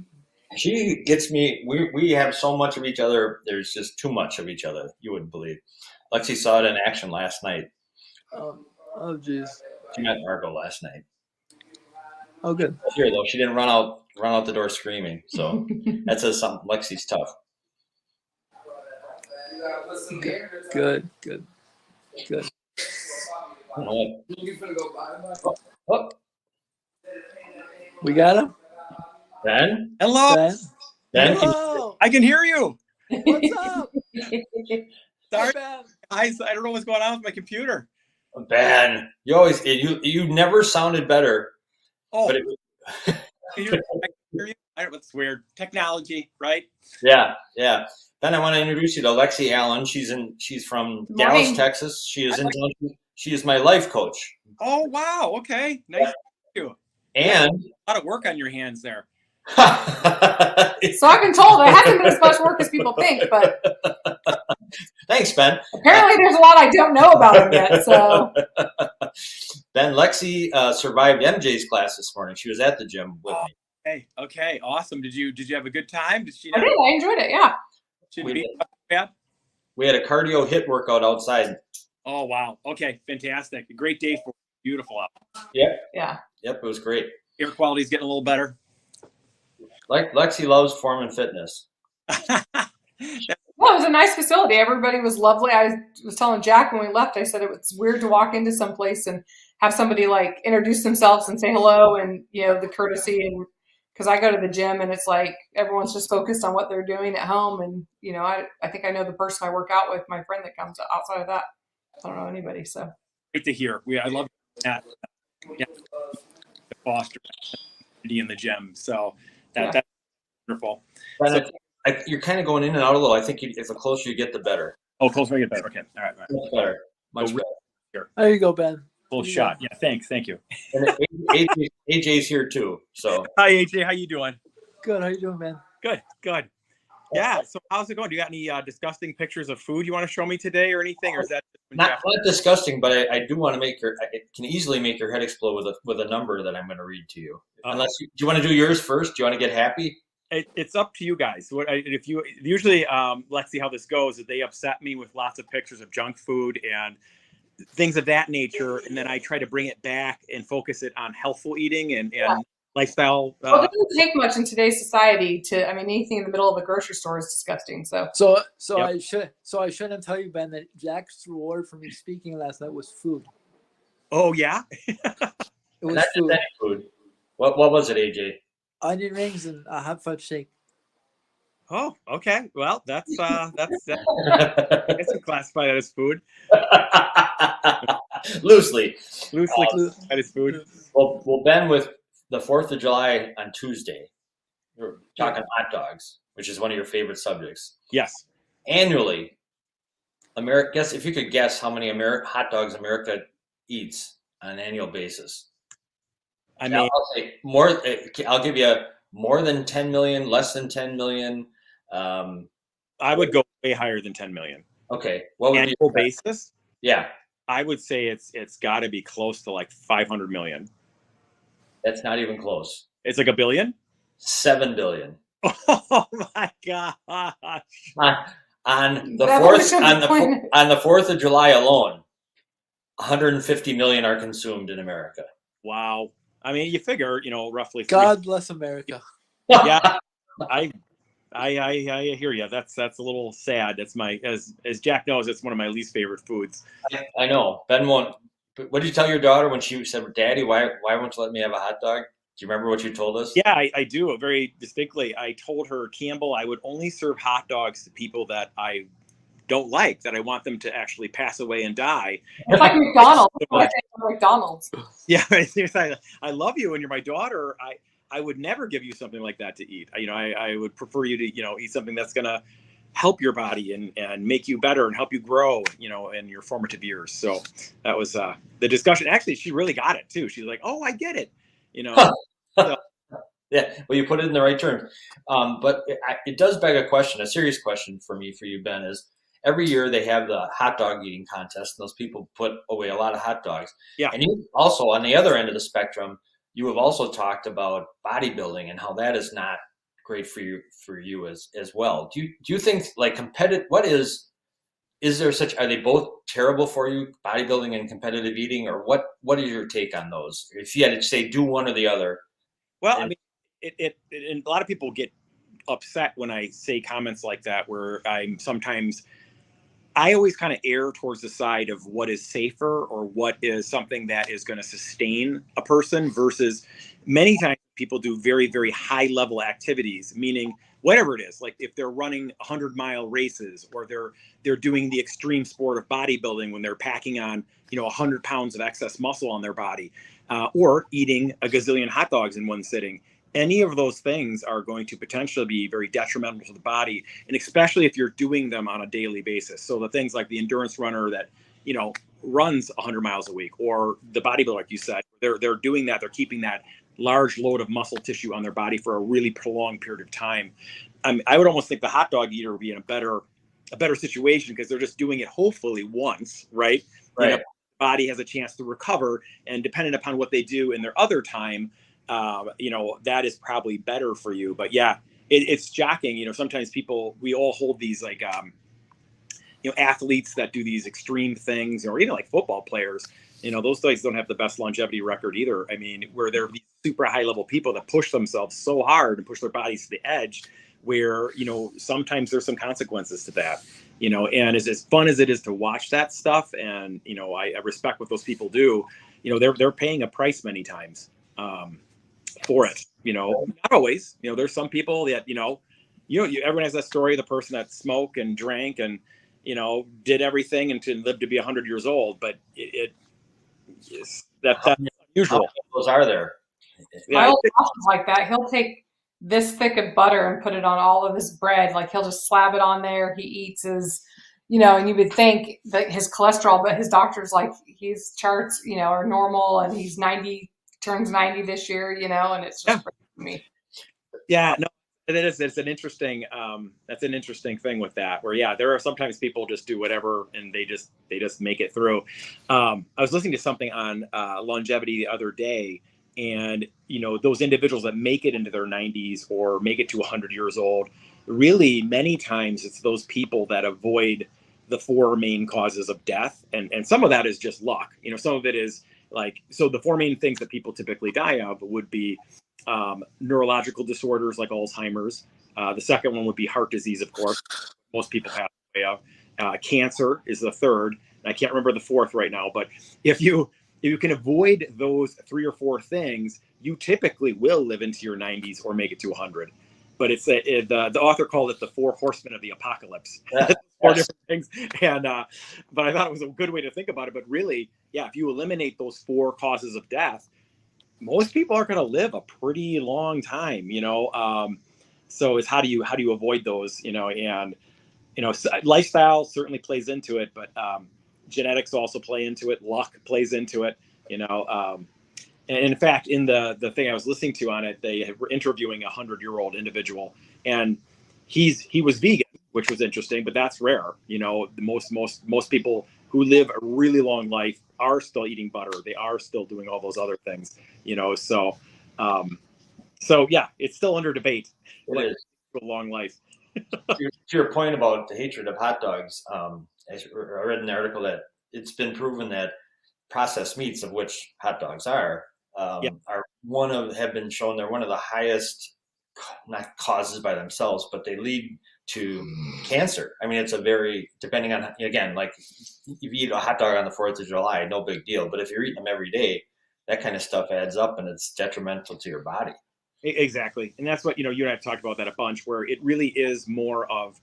She gets me. We have so much of each other. There's just too much of each other. You wouldn't believe. Lexi saw it in action last night. Oh, jeez. She met Margot last night. Oh, good. Here though, she didn't run out the door screaming. So that says something. Lexi's tough. Good. I don't know what. You finna go buy Oh, We got him? Ben. Hello. Ben. Hello. I can hear you. What's up? Sorry, Ben. guys. I don't know what's going on with my computer. Ben. You never sounded better. Oh, But I can hear you. I don't. It's weird. Technology, right? Yeah. Ben, I want to introduce you to Lexi Allen. She's from Dallas, Morning. Texas. She is my life coach. Oh wow. Okay. Nice to meet you. And A lot of work on your hands there. So I've been told it hasn't been as much work as people think, but thanks, Ben. apparently there's a lot I don't know about him yet. So Ben, Lexi survived MJ's class this morning. She was at the gym with me. Hey. Okay. Awesome. Did you have a good time? Did she? I did. I enjoyed it. Yeah. She We beat did. bad? We had a cardio hit workout outside. Oh wow. Okay. Fantastic. A great day for you. Beautiful out. Yep, Yeah. it was great. Air quality's getting a little better. Lexi loves form and fitness. Well, it was a nice facility. Everybody was lovely. I was telling Jack when we left, I said it was weird to walk into some place and have somebody like introduce themselves and say hello and, the courtesy. And because I go to the gym and it's like everyone's just focused on what they're doing at home. And, I think I know the person I work out with, my friend that comes outside of that. I don't know anybody. So Great to hear. I love that. Yeah. To foster community in the gym. So that's wonderful. Ben, you're kind of going in and out a little. I think if the closer you get, the better. Oh, closer I get better. Okay. All right. Much better. Much better. There you go, Ben. Full shot. Yeah. Thanks. Thank you. And AJ's here too. So Hi, AJ. How you doing? Good. How you doing, Ben? Good. Yeah. So how's it going? Do you got any disgusting pictures of food you want to show me today or anything? Or is that not disgusting, but I do want to it can easily make your head explode with a number that I'm going to read to you. Unless do you want to do yours first? Do you want to get happy? It's up to you guys. If you usually, Lexi, how this goes is they upset me with lots of pictures of junk food and things of that nature, and then I try to bring it back and focus it on healthful eating and lifestyle. Well, it doesn't take much in today's society anything in the middle of a grocery store is disgusting. So Yep. I shouldn't tell you, Ben, that Jack's reward for me speaking last night was food. Oh yeah. It was Not food. just any food. What was it, AJ? Onion rings and a hot fudge shake. Oh, okay. Well, that's I guess we classify that as food. Loosely. That is food. Well, Ben, with the 4th of July on Tuesday, we're talking hot dogs, which is one of your favorite subjects. Yes. Annually, guess if you could guess how many hot dogs America eats on an annual basis. I mean, I'll say more. I'll give you more than 10 million, less than 10 million. I would go way higher than 10 million. Okay, what would be Annual basis? Yeah, I would say it's got to be close to like 500 million. that's not even close. It's like a billion? 7 billion. Oh my gosh. On the That 4th was the point. on the 4th of July alone, 150 million are consumed in America. Wow. I mean, you figure, roughly. God bless America. Yeah. I hear you. That's a little sad. That's as Jack knows, it's one of my least favorite foods. I know. Ben won't. What did you tell your daughter when she said, "Daddy, why won't you let me have a hot dog?" Do you remember what you told us? Yeah, I do very distinctly. I told her, Campbell, I would only serve hot dogs to people that I don't like, that I want them to actually pass away and die. It's like McDonald's. McDonald's. Yeah, I love you and you're my daughter. I would never give you something like that to eat. I would prefer you to, eat something that's going to help your body and make you better and help you grow, in your formative years. So that was the discussion. Actually, she really got it too. She's like, oh, I get it. So. Yeah, well, you put it in the right terms. But it does beg a question, a serious question for you, Ben, is every year they have the hot dog eating contest, and those people put away a lot of hot dogs. Yeah. And you also, on the other end of the spectrum, you have also talked about bodybuilding and how that is not great for you as well. Do you think, like, competitive? Is there such? Are they both terrible for you, bodybuilding and competitive eating, or what is your take on those? If you had to say do one or the other. Well, I mean, and a lot of people get upset when I say comments like that, where I always kind of err towards the side of what is safer or what is something that is going to sustain a person versus many times people do very, very high level activities, meaning whatever it is, like if they're running 100-mile races or they're doing the extreme sport of bodybuilding when they're packing on, 100 pounds of excess muscle on their body, or eating a gazillion hot dogs in one sitting. Any of those things are going to potentially be very detrimental to the body, and especially if you're doing them on a daily basis. So the things like the endurance runner that, runs 100 miles a week, or the bodybuilder, like you said, they're doing that. They're keeping that large load of muscle tissue on their body for a really prolonged period of time. I would almost think the hot dog eater would be in a better situation because they're just doing it hopefully once, right? Right. Body has a chance to recover, and depending upon what they do in their other time, that is probably better for you. But yeah, it's shocking. Sometimes we all hold these like, athletes that do these extreme things, or even like football players, those guys don't have the best longevity record either. I mean, where they're these super high level people that push themselves so hard and push their bodies to the edge where, sometimes there's some consequences to that, and as fun as it is to watch that stuff. And, I respect what those people do, they're paying a price many times, for it, not always, there's some people that, everyone has that story of the person that smoked and drank and, did everything and lived to be 100 years old, but that's unusual. Those are there. My old boss is like that. He'll take this thick of butter and put it on all of his bread. Like he'll just slab it on there. He eats his, and you would think that his cholesterol, but his doctor's like, his charts, are normal, and he's 90, turns 90 this year, and it's just great for me. Yeah, no, it's an interesting, that's an interesting thing with that, where, there are sometimes people just do whatever and they just make it through. I was listening to something on longevity the other day, and, those individuals that make it into their 90s or make it to 100 years old, really many times it's those people that avoid the 4 main causes of death. And some of that is just luck. Some of it is so the 4 main things that people typically die of would be neurological disorders like Alzheimer's. The second one would be heart disease, of course. Most people pass away of. Cancer is the third. I can't remember the fourth right now, but if you can avoid those 3 or 4 things, you typically will live into your 90s or make it to 100. But it's the author called it the 4 horsemen of the apocalypse. Yeah. 4 different things. And but I thought it was a good way to think about it. But really, yeah, if you eliminate those 4 causes of death, most people are going to live a pretty long time, so it's how do you avoid those, and lifestyle certainly plays into it, but genetics also play into it, luck plays into it, and in fact, in the thing I was listening to on it, they were interviewing a 100-year-old individual, and he was vegan, which was interesting, but that's rare. The most people who live a really long life are still eating butter. They are still doing all those other things. So yeah, it's still under debate. It What is. a long life. To your point about the hatred of hot dogs, I read in the article that it's been proven that processed meats, of which hot dogs are have been shown they're one of the highest, not causes by themselves, but they lead to cancer. I mean, it's a very, depending on, again, like if you eat a hot dog on the 4th of July, no big deal. But if you're eating them every day, that kind of stuff adds up and it's detrimental to your body. Exactly. And that's what, you and I have talked about that a bunch, where it really is more of,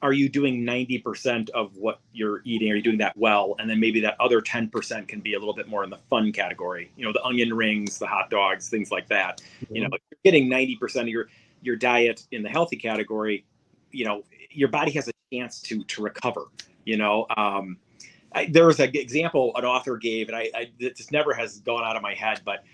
are you doing 90% of what you're eating? Are you doing that well? And then maybe that other 10% can be a little bit more in the fun category, the onion rings, the hot dogs, things like that. Mm-hmm. If you're getting 90% of your diet in the healthy category, your body has a chance to recover. There was an example an author gave, and it just never has gone out of my head, but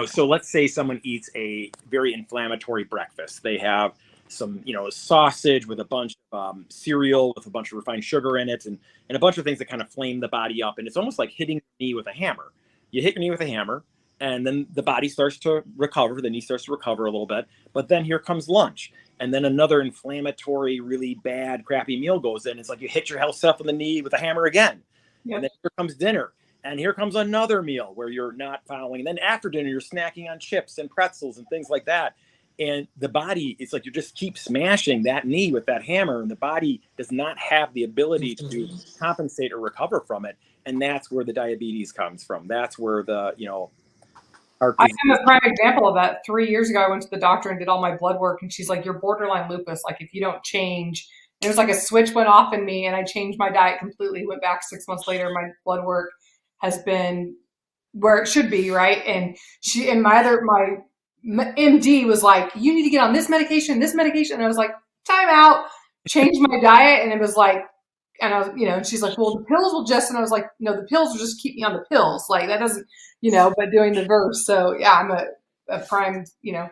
so let's say someone eats a very inflammatory breakfast. They have some, sausage with a bunch of cereal with a bunch of refined sugar in it, and a bunch of things that kind of flame the body up. And it's almost like hitting your knee with a hammer. You hit your knee with a hammer, and then the body starts to recover. The knee starts to recover a little bit. But then here comes lunch. And then another inflammatory, really bad, crappy meal goes in. It's like you hit yourself in the knee with a hammer again. Yep. And then here comes dinner. And here comes another meal where you're not following. And then after dinner, you're snacking on chips and pretzels and things like that. And the body, it's like you just keep smashing that knee with that hammer, and the body does not have the ability to compensate or recover from it. And that's where the diabetes comes from. That's where the, heart disease. I am a prime example of that. 3 years ago, I went to the doctor and did all my blood work, and she's like, you're borderline lupus. Like, if you don't change, it was like a switch went off in me, and I changed my diet completely. Went back 6 months later. My blood work has been where it should be, right? And my MD was like, you need to get on this medication. And I was like, time out, changed my diet. And it was like, and I was, and she's like, well, the pills will just, and I was like, no, the pills will just keep me on the pills. Like that doesn't, but doing the verse. So yeah, I'm a prime,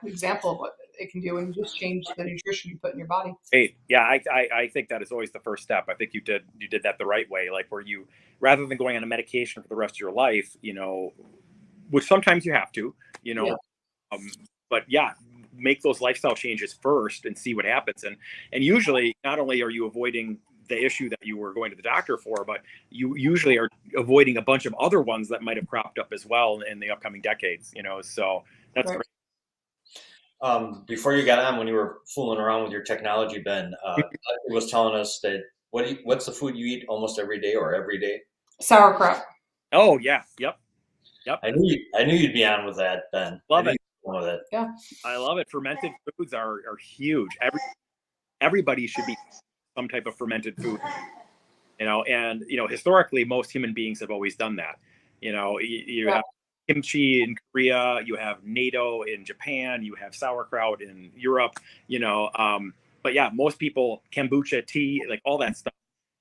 example of what it can do when you just change the nutrition you put in your body. Hey, yeah, I think that is always the first step. I think you did that the right way, like where you, rather than going on a medication for the rest of your life, which sometimes you have to, yeah. But yeah, make those lifestyle changes first and see what happens. And usually not only are you avoiding the issue that you were going to the doctor for, but you usually are avoiding a bunch of other ones that might have cropped up as well in the upcoming decades, so that's right. Great. Before you got on, when you were fooling around with your technology, Ben, was telling us that what's the food you eat almost every day or every day? Sauerkraut. Oh yeah. Yep. I knew you'd be on with that, Ben. Love it. With it. Yeah. I love it. Fermented foods are huge. Everybody should be some type of fermented food, and historically most human beings have always done that. You have kimchi in Korea, you have natto in Japan, you have sauerkraut in Europe, but yeah, most people, kombucha, tea, like all that stuff,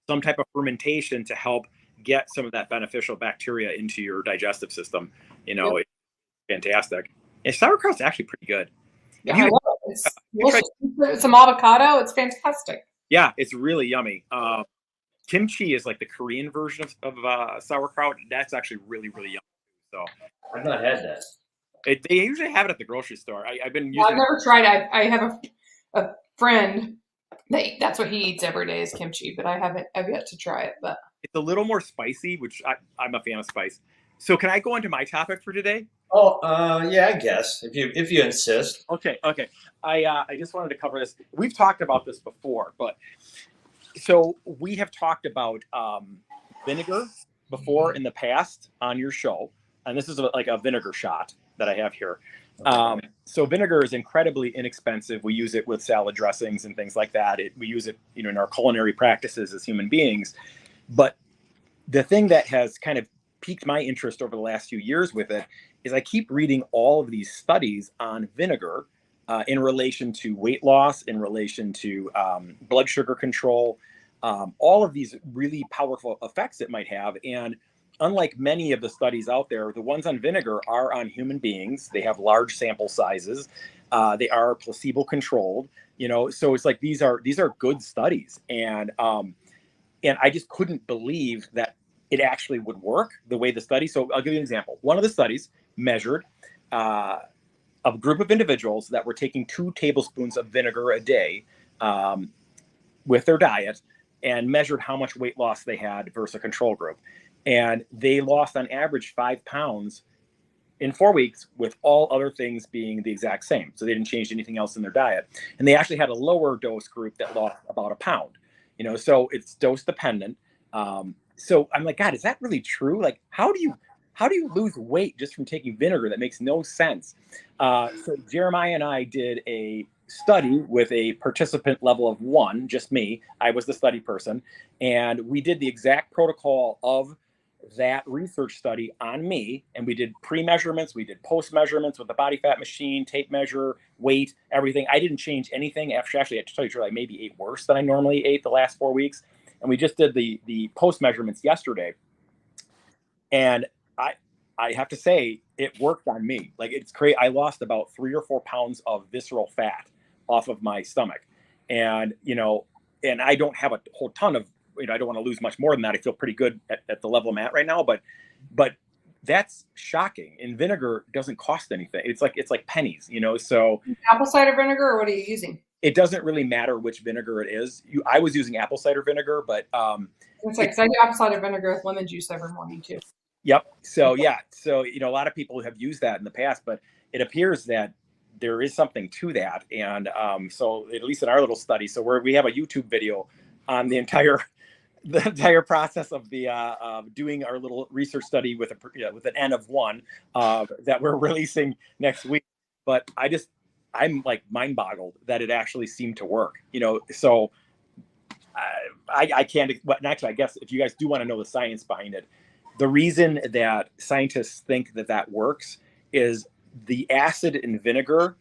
some type of fermentation to help get some of that beneficial bacteria into your digestive system. It's fantastic. And sauerkraut's actually pretty good. Yeah, I love it. It's some avocado. It's fantastic. Yeah, it's really yummy. Kimchi is like the Korean version of sauerkraut. That's actually really, really yummy. So I've not had that. They usually have it at the grocery store. I've been using. I've never tried it. I have a friend. That's what he eats every day is kimchi, but I've yet to try it. But it's a little more spicy, which I'm a fan of spice. So can I go into my topic for today? Oh, yeah, I guess if you insist. Okay. I just wanted to cover this. We've talked about this before, but so we have talked about vinegar before in the past on your show, and this is like a vinegar shot that I have here. So vinegar is incredibly inexpensive. We use it with salad dressings and things like that. We use it, in our culinary practices as human beings. But the thing that has kind of piqued my interest over the last few years with it is I keep reading all of these studies on vinegar in relation to weight loss, in relation to blood sugar control, all of these really powerful effects it might have. And unlike many of the studies out there, the ones on vinegar are on human beings. They have large sample sizes. They are placebo controlled, so it's like these are good studies. And I just couldn't believe that it actually would work the way the study. So I'll give you an example. One of the studies measured a group of individuals that were taking 2 tablespoons of vinegar a day with their diet and measured how much weight loss they had versus a control group. And they lost on average 5 pounds in 4 weeks, with all other things being the exact same. So they didn't change anything else in their diet. And they actually had a lower dose group that lost about 1 pound. So it's dose dependent. So I'm like, God, is that really true? Like, how do you lose weight just from taking vinegar? That makes no sense. So Jeremiah and I did a study with a participant level of 1, just me. I was the study person. And we did the exact protocol of that research study on me. And we did pre-measurements, we did post-measurements with the body fat machine, tape measure, weight, everything. I didn't change anything. Actually, I have to tell you, I maybe ate worse than I normally ate the last 4 weeks. And we just did the post-measurements yesterday. And I have to say, it worked on me. Like, it's crazy. I lost about 3 or 4 pounds of visceral fat off of my stomach. And, and I don't have a whole ton of, I don't want to lose much more than that. I feel pretty good at the level I'm at right now, but that's shocking. And vinegar doesn't cost anything. It's like pennies, so. Apple cider vinegar, or what are you using? It doesn't really matter which vinegar it is. I was using apple cider vinegar, but it's like, 'cause I do apple cider vinegar with lemon juice every morning too. Yep. So yeah. So a lot of people have used that in the past, but it appears that there is something to that. And so at least in our little study, so we have a YouTube video on the entire process of the doing our little research study with an N of 1 that we're releasing next week. But I'm like mind boggled that it actually seemed to work. So I can't. And actually, I guess if you guys do want to know the science behind it, the reason that scientists think that works is the acid in vinegar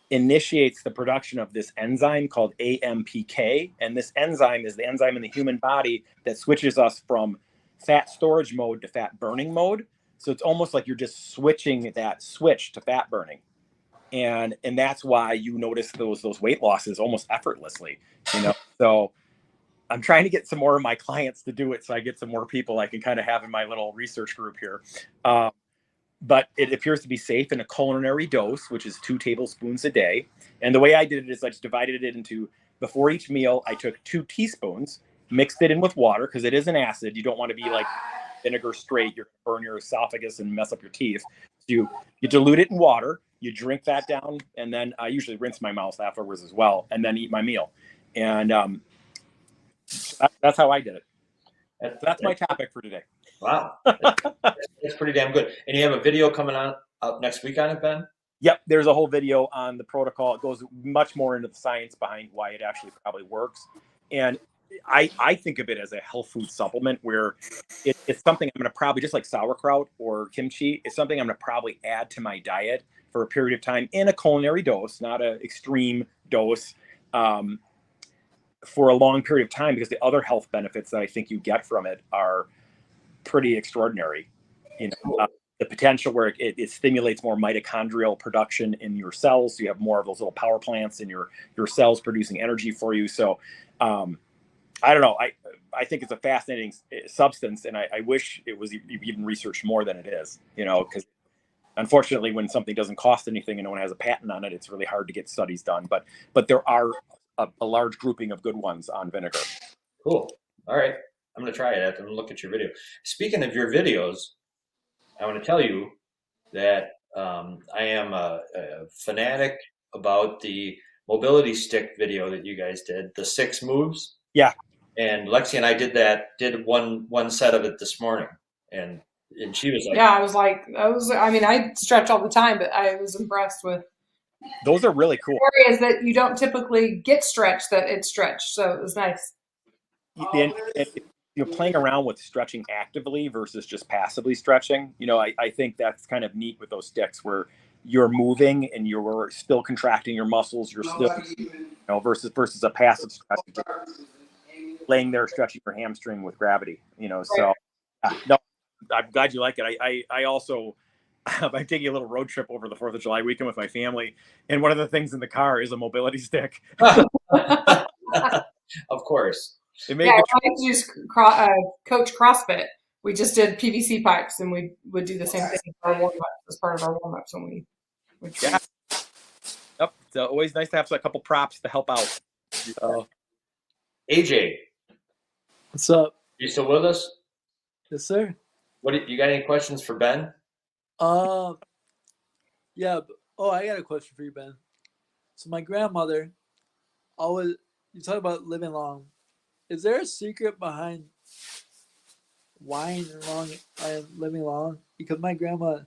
initiates the production of this enzyme called AMPK. And this enzyme is the enzyme in the human body that switches us from fat storage mode to fat burning mode. So it's almost like you're just switching that switch to fat burning. And that's why you notice those weight losses almost effortlessly, So I'm trying to get some more of my clients to do it, so I get some more people I can kind of have in my little research group here. But it appears to be safe in a culinary dose, which is 2 tablespoons a day. And the way I did it is I just divided it into, before each meal, I took 2 teaspoons, mixed it in with water, because it is an acid. You don't want to be like vinegar straight. You're going to burn your esophagus and mess up your teeth. So you dilute it in water, you drink that down, and then I usually rinse my mouth afterwards as well, and then eat my meal. And that's how I did it. That's my topic for today. Wow. That's pretty damn good. And you have a video coming out next week on it, Ben? Yep. There's a whole video on the protocol. It goes much more into the science behind why it actually probably works. And I think of it as a health food supplement where it's something I'm going to probably, just like sauerkraut or kimchi, it's something I'm going to probably add to my diet for a period of time in a culinary dose, not an extreme dose, for a long period of time, because the other health benefits that I think you get from it are pretty extraordinary. The potential where it stimulates more mitochondrial production in your cells. So you have more of those little power plants in your cells producing energy for you. So I don't know. I think it's a fascinating substance, and I wish it was even researched more than it is, because unfortunately when something doesn't cost anything and no one has a patent on it, it's really hard to get studies done. But there are a large grouping of good ones on vinegar. Cool. All right. I'm going to try it after and look at your video. Speaking of your videos, I want to tell you that I am a fanatic about the mobility stick video that you guys did, the 6 moves. Yeah. And Lexi and I did one set of it this morning. And she was like, yeah, I stretch all the time, but I was impressed with those are really cool areas that you don't typically get stretched, that it's stretched. So it was nice. playing around with stretching actively versus just passively stretching. I think that's kind of neat with those sticks where you're moving and you're still contracting your muscles. You're still, versus a passive stretch, just laying there stretching your hamstring with gravity. So no, I'm glad you like it. I also I'm taking a little road trip over the 4th of July weekend with my family, and one of the things in the car is a mobility stick. Of course. It made Yeah, the I like to just coach CrossFit. We just did PVC pipes, and we would do the same thing for our warm-ups as part of our warm-ups when we would train. Yep. It's always nice to have a couple props to help out. So, AJ, What's up? you still with us? Yes, sir. You got any questions for Ben? Yeah. I got a question for you, Ben. So my grandmother always, you talk about living long. Is there a secret behind wine and living long? Because my grandma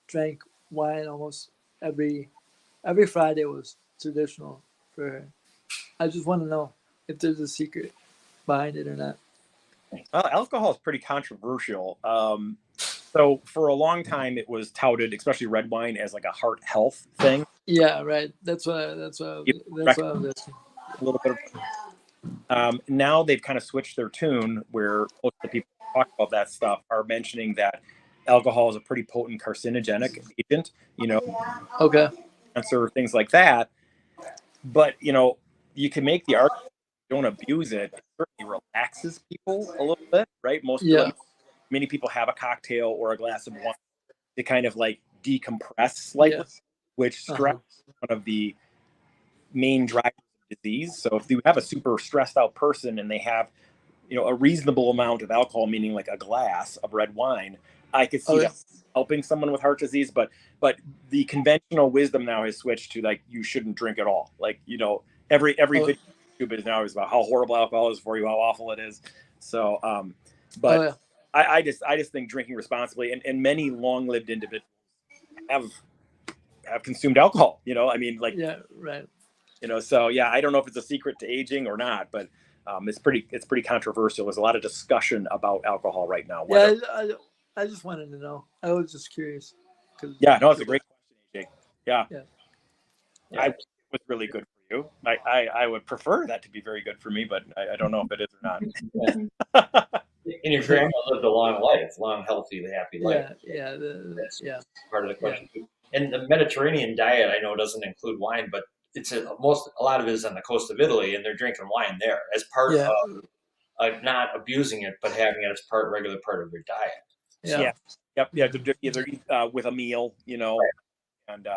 drank wine almost every Friday was traditional for her. I just want to know if there's a secret behind it or not. well, alcohol is pretty controversial. So for a long time, it was touted, especially red wine, as like a heart health thing. Yeah, right. That's what I was asking. A little bit of, now they've kind of switched their tune where most of the people who talk about that stuff are mentioning that alcohol is a pretty potent carcinogenic agent, Okay. cancer, things like that. But, you can make the argument, don't abuse it. It certainly relaxes people a little bit, right? Many people have a cocktail or a glass of wine to kind of like decompress slightly, which stress is one of the main drivers of disease. So if you have a super stressed out person and they have, a reasonable amount of alcohol, meaning like a glass of red wine, I could see that helping someone with heart disease. But the conventional wisdom now has switched to like you shouldn't drink at all. Like every video is now is about how horrible alcohol is for you, how awful it is. So, I just think drinking responsibly, and many long-lived individuals have consumed alcohol. Right. So I don't know if it's a secret to aging or not, but it's pretty controversial. There's a lot of discussion about alcohol right now. I just wanted to know. I was just curious. It's a great question, AJ. Yeah. Yeah. Was really good for you. I would prefer that to be very good for me, but I don't know if it is or not. And your grandma lived a long life, long, healthy, happy life. That's part of the question. Yeah. And the Mediterranean diet, I know, doesn't include wine, but it's a lot of it is on the coast of Italy, and they're drinking wine there as part of not abusing it, but having it as regular part of their diet. Either with a meal, Right. and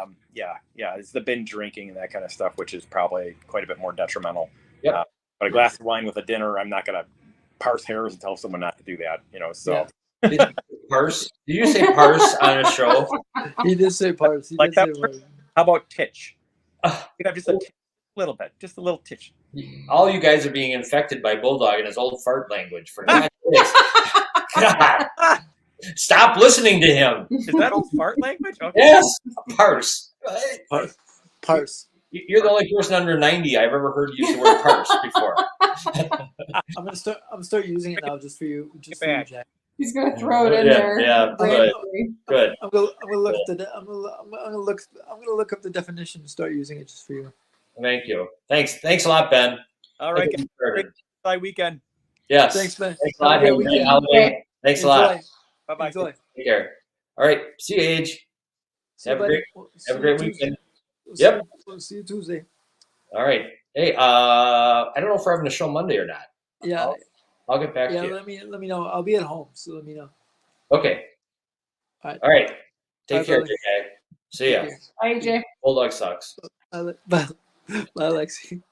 it's the binge drinking and that kind of stuff, which is probably quite a bit more detrimental. Yep. But a glass of wine with a dinner, I'm not going to parse hairs and tell someone not to do that. So. Did you say parse on a show? He did say parse. He did say parse. How about titch? Just a little bit, just a little titch. All you guys are being infected by Bulldog and his old fart language. For God's sakes. God. Stop listening to him. Is that old fart language? Okay. Yes, parse. Parse. You're the only person under 90 I've ever heard use the word parse before. I'm gonna start using it now, just for you, Jack. He's gonna throw it in there. Yeah, good. I'm gonna look up the definition and start using it just for you. Thank you. Thanks a lot, Ben. All right, great weekend. Yes. Thanks, Ben. Thanks a lot. Have a great holiday. Thanks a lot. Bye-bye. Enjoy. Take care. All right. See you, Age. Have a great weekend. We'll see you Tuesday. All right. Hey, I don't know if we're having a show Monday or not. Yeah. I'll get back to you. Let me know. I'll be at home, so let me know. Okay. All right. Take care, JK. See ya. Bye, AJ. Bulldog sucks. Bye, Lexi.